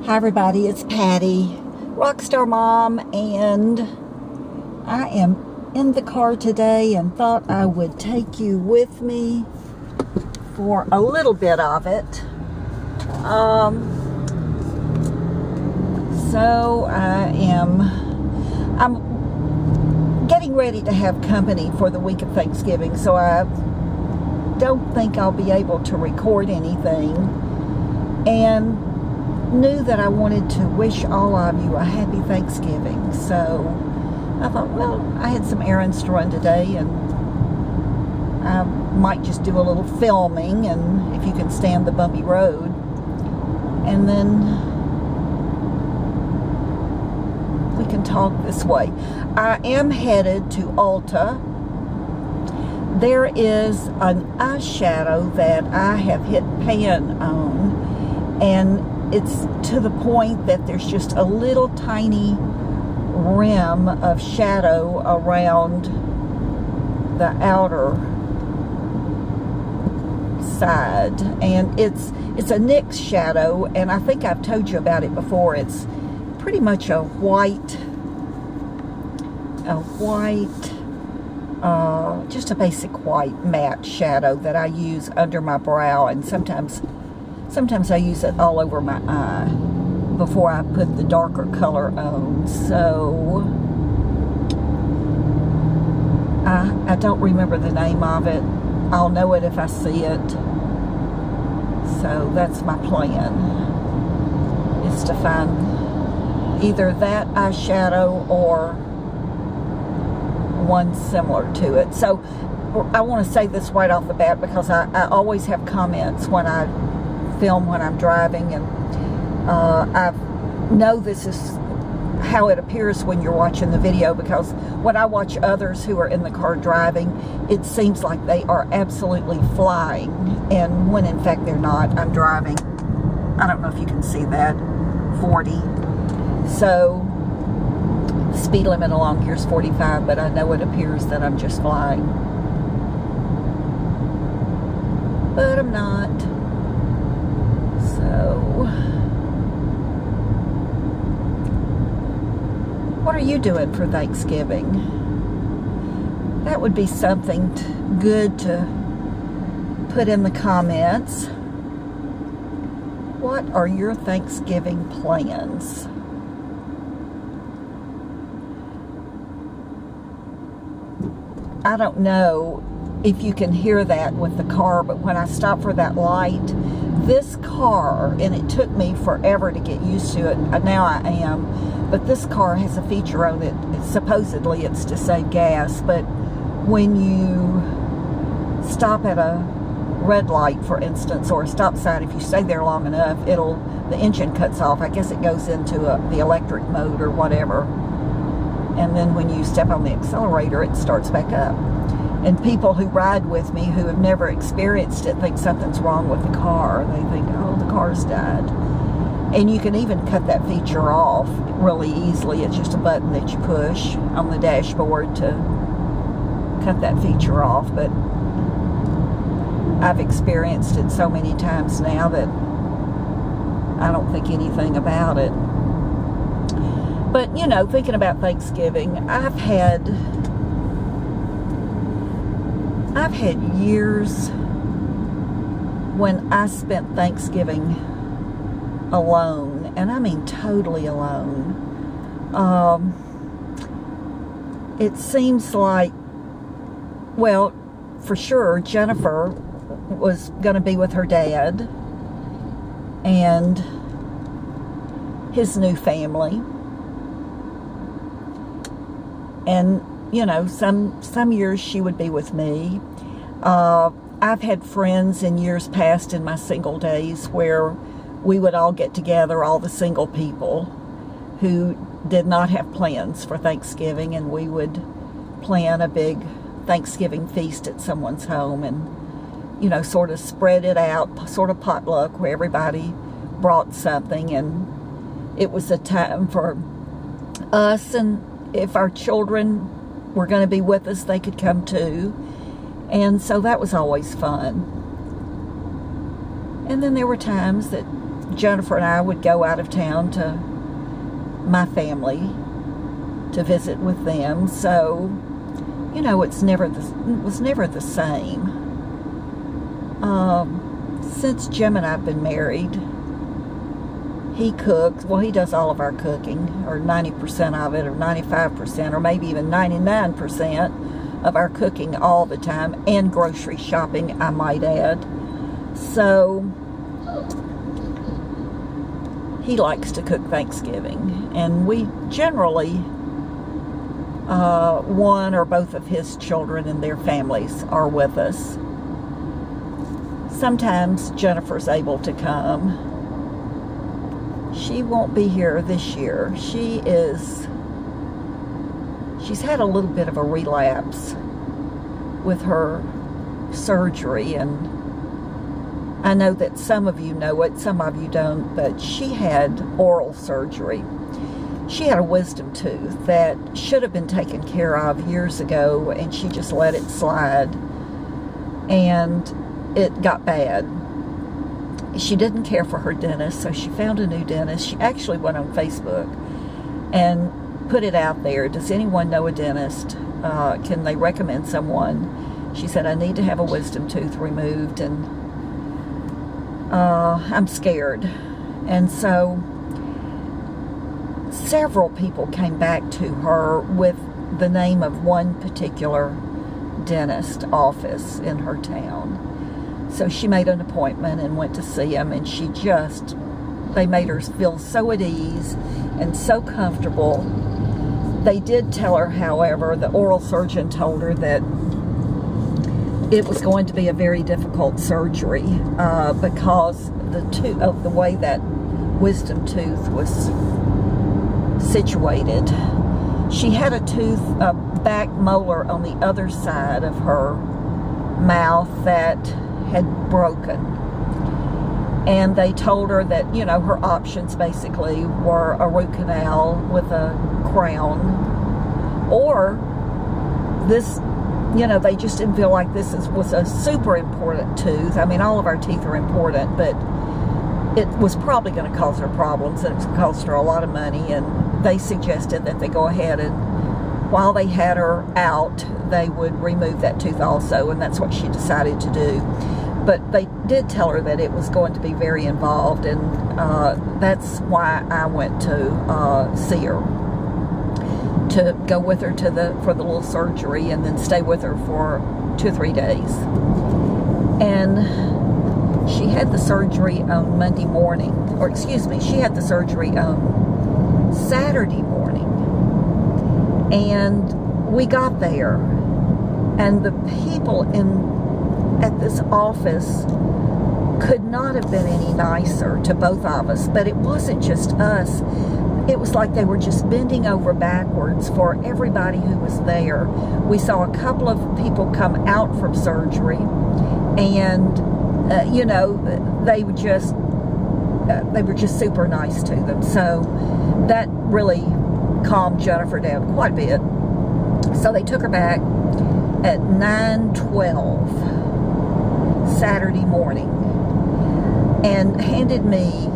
Hi everybody, it's Patty, Rockstar Mom, and I am in the car today and thought I would take you with me for a little bit of it. So I'm getting ready to have company for the week of Thanksgiving, so I don't think I'll be able to record anything, and knew that I wanted to wish all of you a happy Thanksgiving. So I thought, well, I had some errands to run today, and I might just do a little filming, and if you can stand the bumpy road, and then we can talk this way. I am headed to Ulta. There is an eyeshadow that I have hit pan on, and it's to the point that there's just a little tiny rim of shadow around the outer side, and it's a NYX shadow, and I think I've told you about it before. It's pretty much a white, just a basic white matte shadow that I use under my brow, and sometimes I use it all over my eye before I put the darker color on. So I don't remember the name of it. I'll know it if I see it. So that's my plan, is to find either that eyeshadow or one similar to it. So I want to say this right off the bat, because I always have comments when I film when I'm driving, and I know this is how it appears when you're watching the video, because when I watch others who are in the car driving, it seems like they are absolutely flying, and when in fact they're not. I'm driving, I don't know if you can see that, 40. So the speed limit along here is 45, but I know it appears that I'm just flying, but I'm not. So, what are you doing for Thanksgiving? That would be something good to put in the comments. What are your Thanksgiving plans? I don't know if you can hear that with the car, but when I stop for that light, this car, and it took me forever to get used to it, now I am, but this car has a feature on it, supposedly it's to save gas, but when you stop at a red light, for instance, or a stop sign, if you stay there long enough, the engine cuts off. I guess it goes into the electric mode or whatever, and then when you step on the accelerator, it starts back up. And people who ride with me who have never experienced it think something's wrong with the car. They think, oh, the car's died. And you can even cut that feature off really easily. It's just a button that you push on the dashboard to cut that feature off. But I've experienced it so many times now that I don't think anything about it. But, you know, thinking about Thanksgiving, I've had years when I spent Thanksgiving alone, and I mean totally alone. It seems like, well, for sure, Jennifer was going to be with her dad and his new family. And you know, some years she would be with me. I've had friends in years past in my single days where we would all get together, all the single people who did not have plans for Thanksgiving, and we would plan a big Thanksgiving feast at someone's home, and, you know, sort of spread it out, sort of potluck, where everybody brought something, and it was a time for us, and if our children were going to be with us, they could come too. And so that was always fun. And then there were times that Jennifer and I would go out of town to my family to visit with them. So, you know, it was never the same. Since Jim and I have been married, he cooks. Well, he does all of our cooking, or 90% of it, or 95%, or maybe even 99% of our cooking all the time, and grocery shopping, I might add. So he likes to cook Thanksgiving, and we generally, one or both of his children and their families are with us. Sometimes Jennifer's able to come. She won't be here this year. She's had a little bit of a relapse with her surgery, and I know that some of you know it, some of you don't, but she had oral surgery. She had a wisdom tooth that should have been taken care of years ago, and she just let it slide, and it got bad. She didn't care for her dentist, so she found a new dentist. She actually went on Facebook and put it out there. Does anyone know a dentist? Can they recommend someone? She said, I need to have a wisdom tooth removed, and I'm scared. And so several people came back to her with the name of one particular dentist office in her town. So she made an appointment and went to see him, and they made her feel so at ease and so comfortable. They did tell her, however, the oral surgeon told her that it was going to be a very difficult surgery because of the way that wisdom tooth was situated. She had a back molar on the other side of her mouth that had broken, and they told her that, you know, her options basically were a root canal with a crown, or this, you know, they just didn't feel like this was a super important tooth. I mean, all of our teeth are important, but it was probably going to cause her problems, and it was going to cost her a lot of money, and they suggested that they go ahead and, while they had her out, they would remove that tooth also, and that's what she decided to do. But they did tell her that it was going to be very involved, and that's why I went to see her, to go with her for the little surgery, and then stay with her for 2 or 3 days. And she had the surgery on Monday morning, or excuse me, she had the surgery on Saturday morning. And we got there, and the people at this office could not have been any nicer to both of us. But it wasn't just us. It was like they were just bending over backwards for everybody who was there. We saw a couple of people come out from surgery, and you know, they were just super nice to them. So that really calmed Jennifer down quite a bit. So they took her back at 9:12 Saturday morning and handed me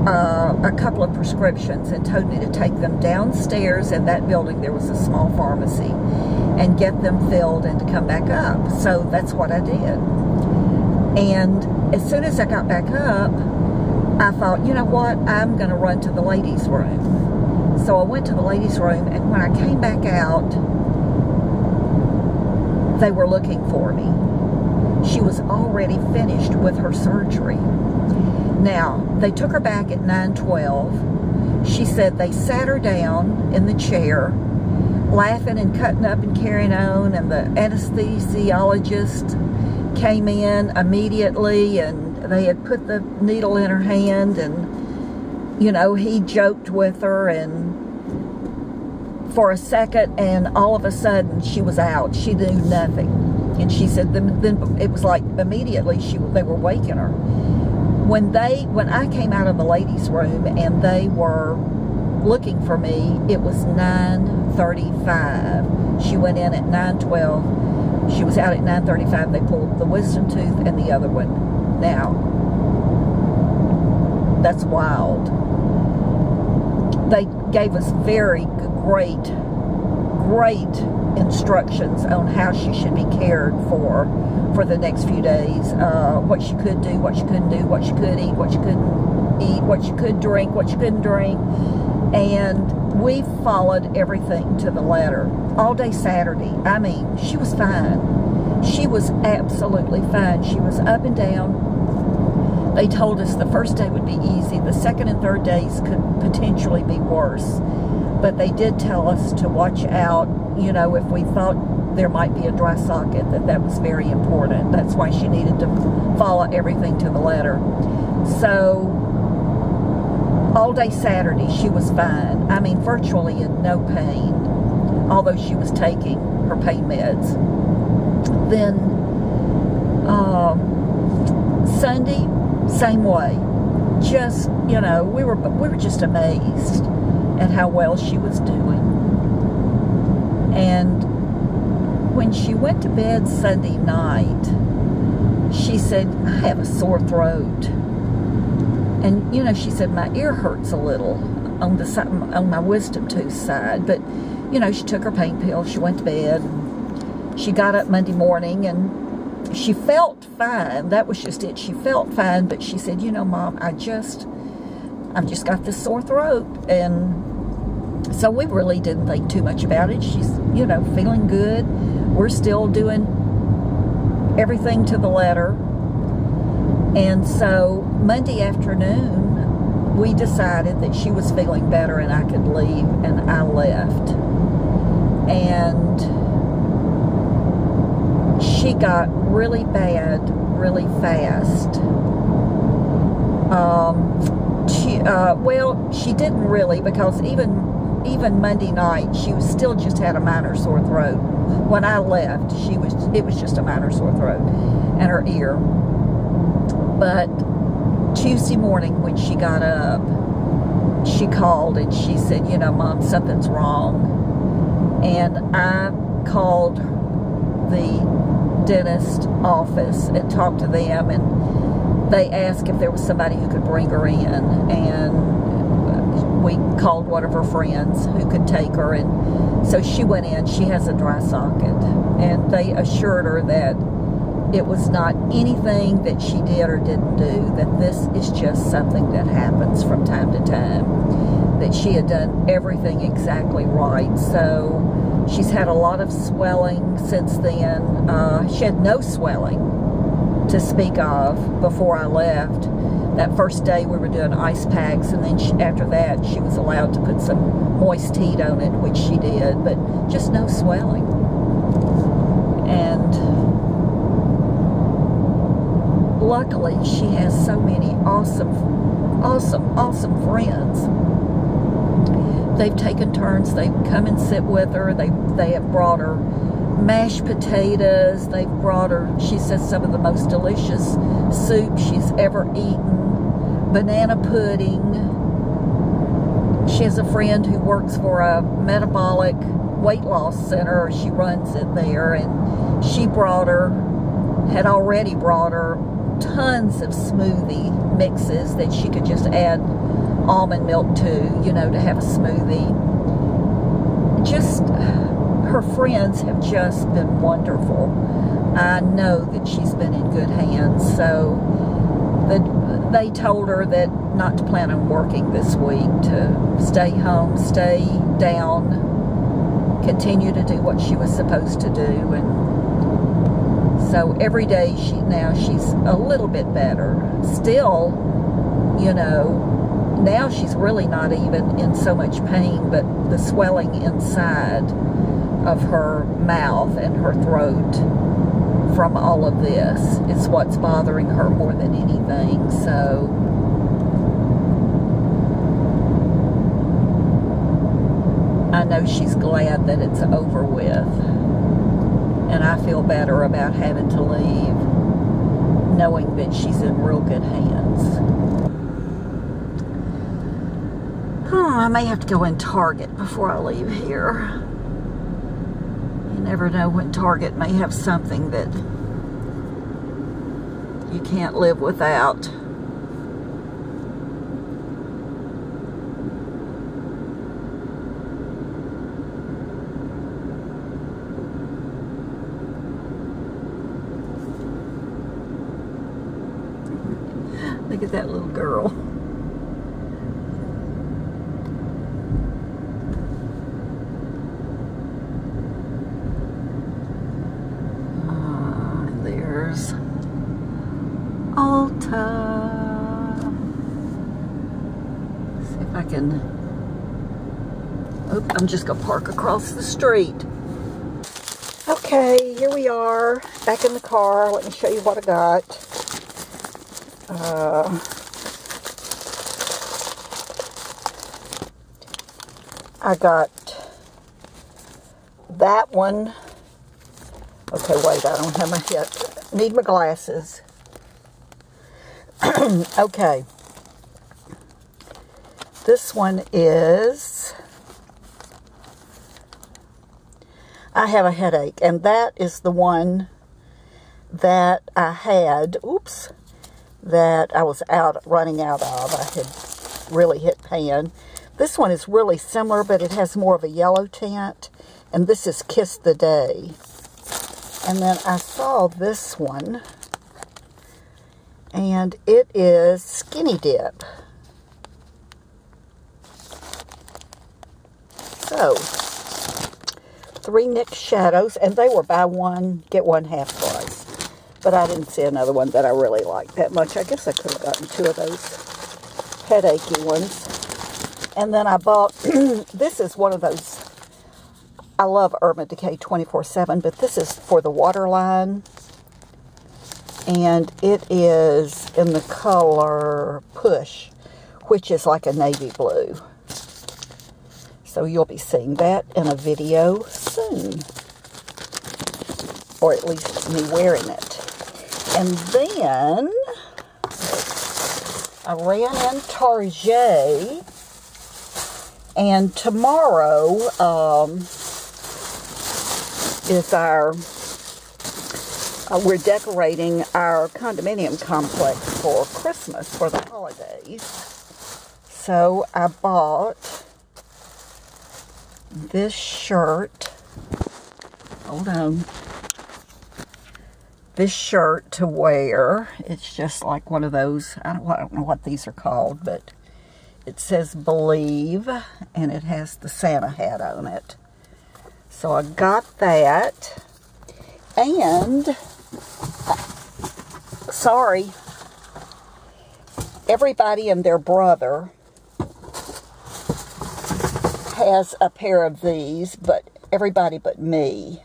a couple of prescriptions and told me to take them downstairs in that building. There was a small pharmacy, and get them filled and to come back up. So that's what I did. And as soon as I got back up, I thought, you know what, I'm going to run to the ladies' room. So I went to the ladies' room, and when I came back out, they were looking for me. She was already finished with her surgery. Now, they took her back at 9:12. She said they sat her down in the chair, laughing and cutting up and carrying on, and the anesthesiologist came in immediately, and they had put the needle in her hand, and, you know, he joked with her, and for a second, and all of a sudden she was out. She knew nothing. And she said then it was like immediately they were waking her. When I came out of the ladies' room and they were looking for me, it was 9:35. She went in at 9:12. She was out at 9:35. They pulled the wisdom tooth and the other one. Now, That's wild. They gave us very great instructions on how she should be cared for the next few days. What she could do, what she couldn't do, what she could eat, what she couldn't eat, what she could drink, what she couldn't drink. And we followed everything to the letter. All day Saturday. I mean, she was fine. She was absolutely fine. She was up and down. They told us the first day would be easy. The second and third days could potentially be worse. But they did tell us to watch out, you know, if we thought there might be a dry socket, that was very important. That's why she needed to follow everything to the letter. So, all day Saturday, she was fine. I mean, virtually in no pain, although she was taking her pain meds. Then, Sunday, same way. Just, you know, we were just amazed at how well she was doing. And when she went to bed Sunday night, she said, I have a sore throat. And, you know, she said, my ear hurts a little on the side, on my wisdom tooth side. But, you know, she took her pain pill, she went to bed. She got up Monday morning and she felt fine. That was just it. She felt fine, but she said, you know, Mom, I've just got this sore throat. And so we really didn't think too much about it. She's, you know, feeling good. We're still doing everything to the letter. And so Monday afternoon, we decided that she was feeling better and I could leave, and I left. And she got really bad really fast. Well, she didn't really, because even Monday night, she still just had a minor sore throat. When I left, it was just a minor sore throat and her ear. But Tuesday morning when she got up, she called and she said, you know, Mom, something's wrong. And I called the dentist office and talked to them, and they asked if there was somebody who could bring her in. And we called one of her friends who could take her, and so she went in. She has a dry socket, and they assured her that it was not anything that she did or didn't do, that this is just something that happens from time to time, that she had done everything exactly right. So she's had a lot of swelling since then. She had no swelling to speak of before I left. That first day we were doing ice packs, and then after that she was allowed to put some moist heat on it, which she did, but just no swelling. And luckily, she has so many awesome friends. They've taken turns. They come and sit with her. They have brought her mashed potatoes. They've brought her, she says, some of the most delicious soup she's ever eaten. Banana pudding. She has a friend who works for a metabolic weight loss center. She runs it there, and she had already brought her tons of smoothie mixes that she could just add almond milk to, you know, to have a smoothie. Just, her friends have just been wonderful. I know that she's been in good hands. So they told her that not to plan on working this week, to stay home, stay down, continue to do what she was supposed to do. And so every day she's a little bit better. Still, you know, now she's really not even in so much pain, but the swelling inside of her mouth and her throat from all of this is what's bothering her more than anything. So I know she's glad that it's over with, and I feel better about having to leave, knowing that she's in real good hands. I may have to go in Target before I leave here. You never know when Target may have something that you can't live without. Look at that little girl. There's Alta. See if I can. Oh, I'm just gonna park across the street. Okay, here we are, back in the car. Let me show you what I got. I got that one. Okay, wait, I don't have my head. Need my glasses. Okay. This one is I Have a Headache, and that is the one that I had, that I was running out of. I had really hit pan. This one is really similar, but it has more of a yellow tint, and this is Kiss the Day. And then I saw this one, and it is Skinny Dip. So, 3 NYX shadows, and they were buy one, get one half price. But I didn't see another one that I really liked that much. I guess I could have gotten 2 of those headachy ones. And then I bought, this is one of those, I love Urban Decay 24/7, but this is for the waterline. And it is in the color Push, which is like a navy blue. So you'll be seeing that in a video soon. Or at least me wearing it. And then I ran in Target. And tomorrow is we're decorating our condominium complex for Christmas, for the holidays. So I bought this shirt. Hold on. This shirt to wear. It's just like one of those, I don't know what these are called, but it says Believe, and it has the Santa hat on it. So I got that. And, sorry, everybody and their brother has a pair of these, but everybody but me.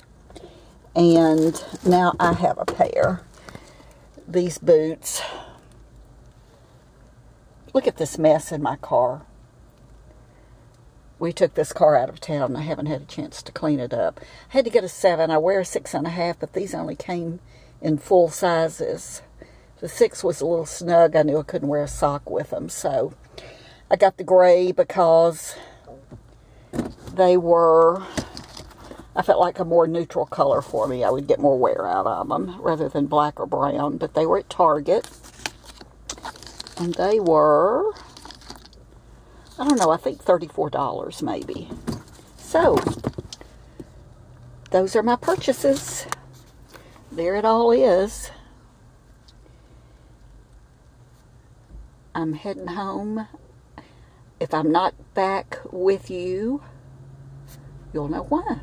And now I have a pair. These boots. Look at this mess in my car. We took this car out of town and I haven't had a chance to clean it up. I had to get a 7. I wear a 6.5, but these only came in full sizes. The 6 was a little snug. I knew I couldn't wear a sock with them. So I got the gray because they were, I felt like a more neutral color for me. I would get more wear out of them rather than black or brown. But they were at Target. And they were, I don't know, I think $34 maybe. So, those are my purchases. There it all is. I'm heading home. If I'm not back with you, you'll know why.